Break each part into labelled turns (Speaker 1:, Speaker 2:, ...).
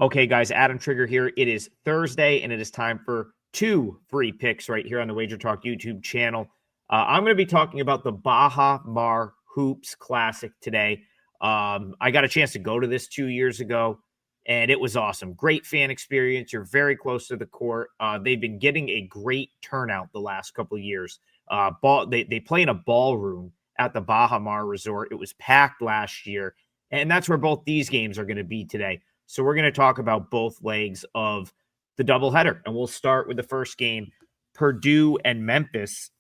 Speaker 1: Okay, guys, Adam Trigger here. It is Thursday, and it is time for 2 free picks right here on the WagerTalk YouTube channel. I'm going to be talking about the Baja Mar Hoops Classic today. I got a chance to go to this 2 years ago, and it was awesome. Great fan experience. You're very close to the court. They've been getting a great turnout the last couple of years. They play in a ballroom at the Baja Mar Resort. It was packed last year, and that's where both these games are going to be today. So we're going to talk about both legs of the doubleheader, and we'll start with the first game, Purdue and Memphis.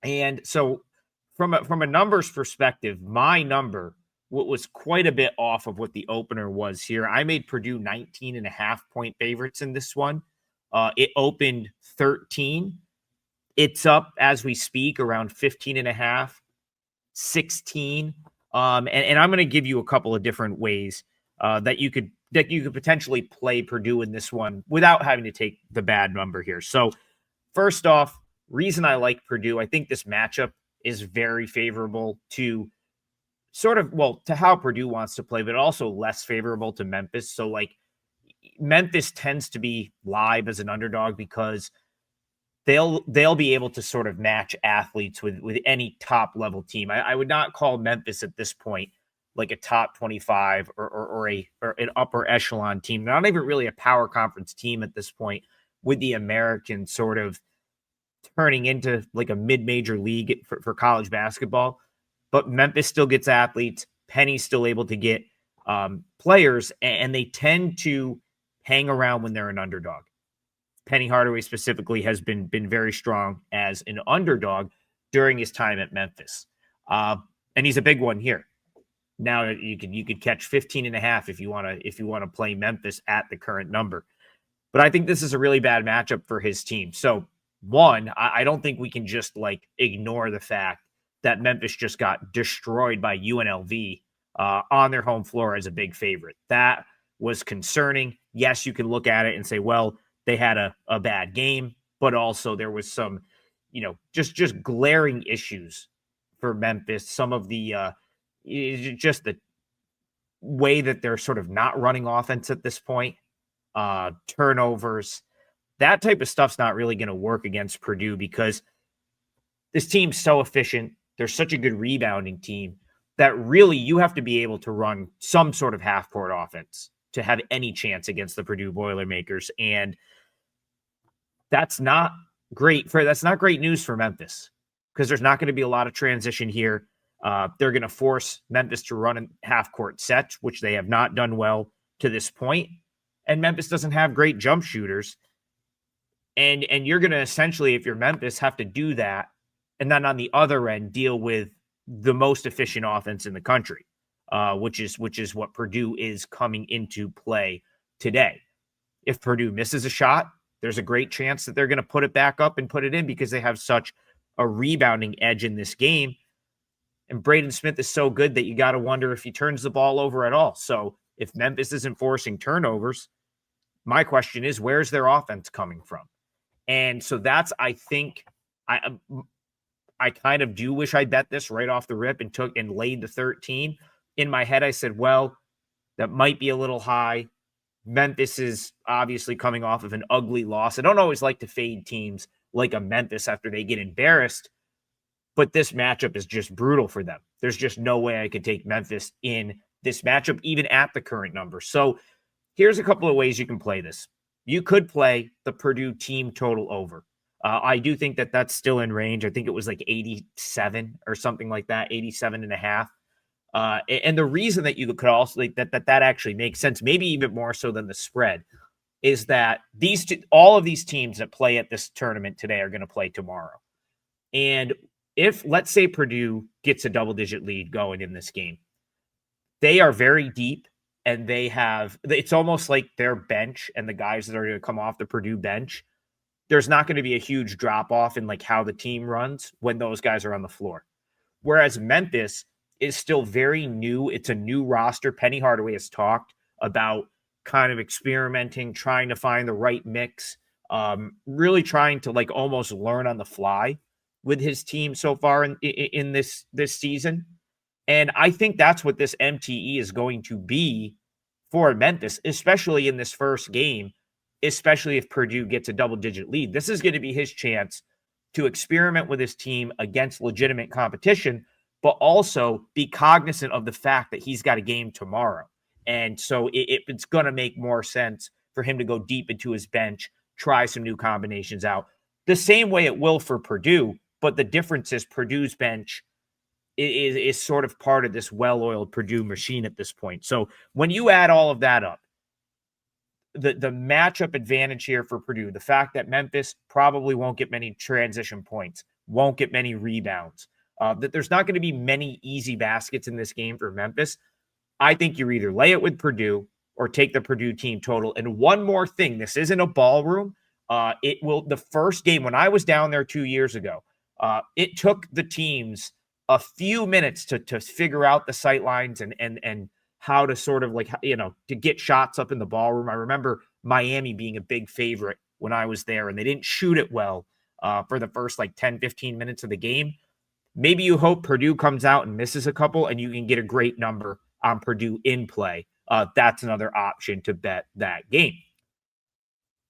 Speaker 1: And so from a numbers perspective, my number was quite a bit off of what the opener was here. I made Purdue 19.5-point favorites in this one. It opened 13. It's up as we speak around 15.5, 16. And I'm going to give you a couple of different ways that you could potentially play Purdue in this one without having to take the bad number here. So first off, reason I like Purdue, I think this matchup is very favorable to to how Purdue wants to play, but also less favorable to Memphis. So like Memphis tends to be live as an underdog because they'll be able to sort of match athletes with any top level team. I would not call Memphis at this point like a top 25 or an upper echelon team. Not even really a power conference team at this point, with the American sort of turning into like a mid-major league for college basketball. But Memphis still gets athletes. Penny's still able to get players, and they tend to hang around when they're an underdog. Penny Hardaway specifically has been very strong as an underdog during his time at Memphis. And he's a big one here. Now you could catch 15.5 if you want to play Memphis at the current number. But I think this is a really bad matchup for his team. So one, I don't think we can just like ignore the fact that Memphis just got destroyed by UNLV on their home floor as a big favorite. That was concerning. Yes, you can look at it and say, well, they had a bad game, but also there was some, just glaring issues for Memphis. Some of the just the way that they're sort of not running offense at this point, turnovers, that type of stuff's not really going to work against Purdue because this team's so efficient. They're such a good rebounding team that really you have to be able to run some sort of half-court offense to have any chance against the Purdue Boilermakers. And that's not great news for Memphis because there's not going to be a lot of transition here. They're going to force Memphis to run in half-court sets, which they have not done well to this point. And Memphis doesn't have great jump shooters. And you're going to essentially, if you're Memphis, have to do that. And then on the other end, deal with the most efficient offense in the country, which is what Purdue is coming into play today. If Purdue misses a shot, there's a great chance that they're going to put it back up and put it in because they have such a rebounding edge in this game. And Braden Smith is so good that you got to wonder if he turns the ball over at all. So if Memphis isn't forcing turnovers, my question is, where's their offense coming from? And so that's, I think, I kind of do wish I bet this right off the rip and laid the 13. In my head, I said, well, that might be a little high. Memphis is obviously coming off of an ugly loss. I don't always like to fade teams like a Memphis after they get embarrassed, but this matchup is just brutal for them. There's just no way I could take Memphis in this matchup, even at the current number. So here's a couple of ways you can play this. You could play the Purdue team total over. I do think that that's still in range. I think it was like 87 or something like that, 87.5. And the reason that you could also that actually makes sense, maybe even more so than the spread, is that all of these teams that play at this tournament today are going to play tomorrow. And if, let's say, Purdue gets a double-digit lead going in this game, they are very deep, and it's almost like their bench and the guys that are going to come off the Purdue bench, there's not going to be a huge drop-off in like how the team runs when those guys are on the floor. Whereas Memphis is still very new. It's a new roster. Penny Hardaway has talked about kind of experimenting, trying to find the right mix, really trying to like almost learn on the fly with his team so far in this season. And I think that's what this MTE is going to be for Memphis, especially in this first game, especially if Purdue gets a double-digit lead. This is going to be his chance to experiment with his team against legitimate competition, but also be cognizant of the fact that he's got a game tomorrow. And so it's going to make more sense for him to go deep into his bench, try some new combinations out. The same way it will for Purdue, but the difference is Purdue's bench is sort of part of this well-oiled Purdue machine at this point. So when you add all of that up, the matchup advantage here for Purdue, the fact that Memphis probably won't get many transition points, won't get many rebounds, that there's not going to be many easy baskets in this game for Memphis. I think you either lay it with Purdue or take the Purdue team total. And one more thing, this isn't a ballroom. The first game, when I was down there 2 years ago, it took the teams a few minutes to figure out the sight lines and how to sort of to get shots up in the ballroom. I remember Miami being a big favorite when I was there, and they didn't shoot it well for the first 10, 15 minutes of the game. Maybe you hope Purdue comes out and misses a couple and you can get a great number on Purdue in play. That's another option to bet that game.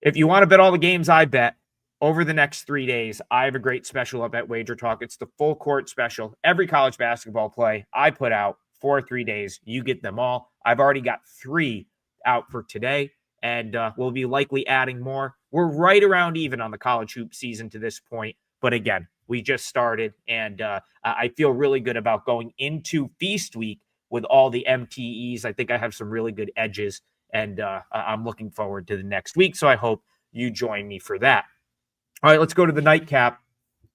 Speaker 1: If you want to bet all the games I bet over the next 3 days, I have a great special up at WagerTalk. It's the full court special. Every college basketball play I put out for 3 days, you get them all. I've already got 3 out for today, and we'll be likely adding more. We're right around even on the college hoop season to this point. But again, we just started, and I feel really good about going into Feast Week with all the MTEs. I think I have some really good edges, and I'm looking forward to the next week. So I hope you join me for that. All right, let's go to the nightcap.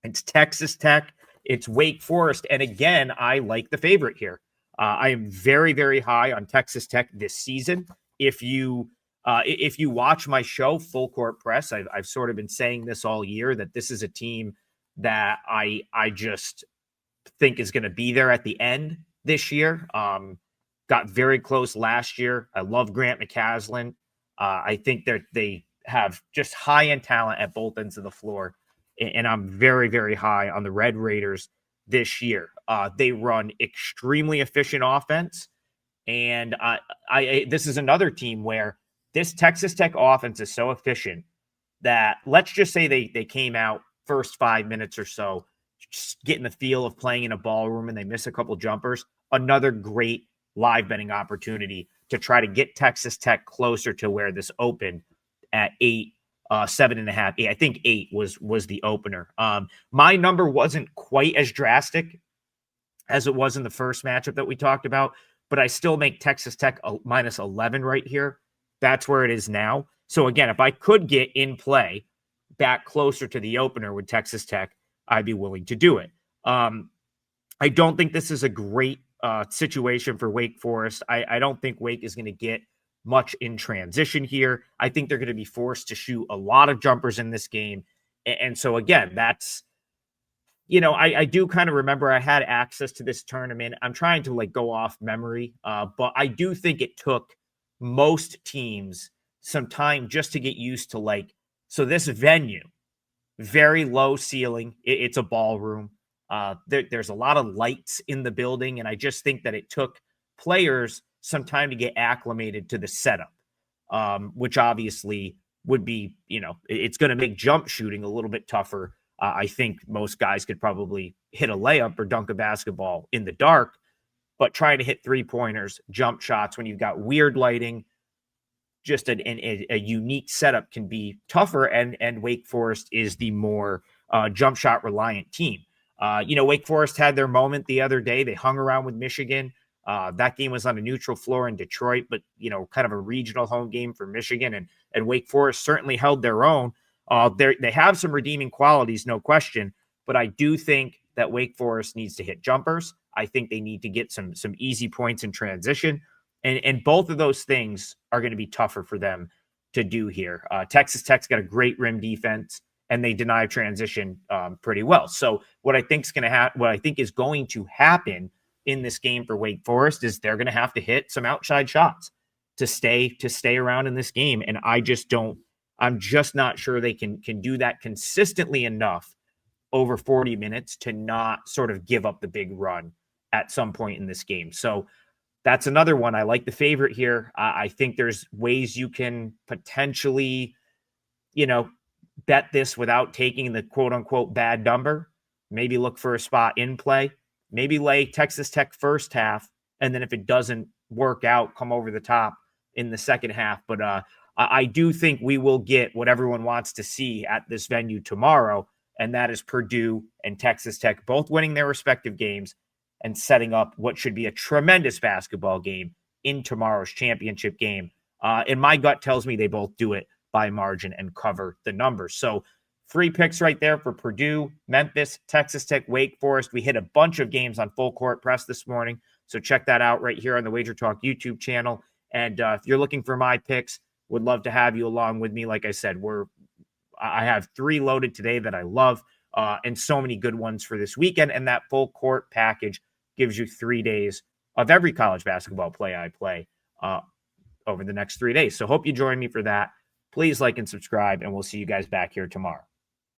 Speaker 1: It's Texas Tech. It's Wake Forest. And again, I like the favorite here. I am very, very high on Texas Tech this season. If you watch my show, Full Court Press, I've sort of been saying this all year, that this is a team that I just think is going to be there at the end this year. Got very close last year. I love Grant McCaslin. I think that they have just high-end talent at both ends of the floor, and I'm very, very high on the Red Raiders this year. They run extremely efficient offense, and this is another team where this Texas Tech offense is so efficient that, let's just say they came out first 5 minutes or so, just getting the feel of playing in a ballroom, and they miss a couple jumpers. Another great live betting opportunity to try to get Texas Tech closer to where this opened at 8, 7.5, 8. I think 8 was the opener. My number wasn't quite as drastic as it was in the first matchup that we talked about, but I still make Texas Tech a minus 11 right here. That's where it is now. So again, if I could get in play back closer to the opener with Texas Tech, I'd be willing to do it. I don't think this is a great situation for Wake Forest. I don't think Wake is going to get much in transition here. I think they're going to be forced to shoot a lot of jumpers in this game. And so again, that's, I do kind of remember I had access to this tournament. I'm trying to go off memory, but I do think it took most teams some time just to get used to so this venue, very low ceiling. It's a ballroom. There's a lot of lights in the building, and I just think that it took players some time to get acclimated to the setup, which obviously would be, it's going to make jump shooting a little bit tougher. I think most guys could probably hit a layup or dunk a basketball in the dark, but trying to hit 3-pointers, jump shots when you've got weird lighting, just a unique setup can be tougher. And Wake Forest is the more jump shot reliant team. Wake Forest had their moment the other day. They hung around with Michigan. That game was on a neutral floor in Detroit, but, kind of a regional home game for Michigan. And Wake Forest certainly held their own. They have some redeeming qualities, no question, but I do think that Wake Forest needs to hit jumpers. I think they need to get some easy points in transition. And both of those things are going to be tougher for them to do here. Texas Tech's got a great rim defense, and they deny transition pretty well. So what I think is going to happen in this game for Wake Forest is they're going to have to hit some outside shots to stay around in this game. And I'm just not sure they can do that consistently enough over 40 minutes to not sort of give up the big run at some point in this game. So that's another one. I like the favorite here. I think there's ways you can potentially, bet this without taking the quote unquote bad number. Maybe look for a spot in play. Maybe lay Texas Tech first half. And then if it doesn't work out, come over the top in the second half. But I do think we will get what everyone wants to see at this venue tomorrow. And that is Purdue and Texas Tech both winning their respective games and setting up what should be a tremendous basketball game in tomorrow's championship game. And my gut tells me they both do it by margin and cover the numbers. So free picks right there for Purdue, Memphis, Texas Tech, Wake Forest. We hit a bunch of games on Full Court Press this morning. So check that out right here on the WagerTalk YouTube channel. And if you're looking for my picks, would love to have you along with me. Like I said, I have 3 loaded today that I love and so many good ones for this weekend. And that full court package gives you 3 days of every college basketball play I play over the next 3 days. So hope you join me for that. Please like and subscribe, and we'll see you guys back here tomorrow.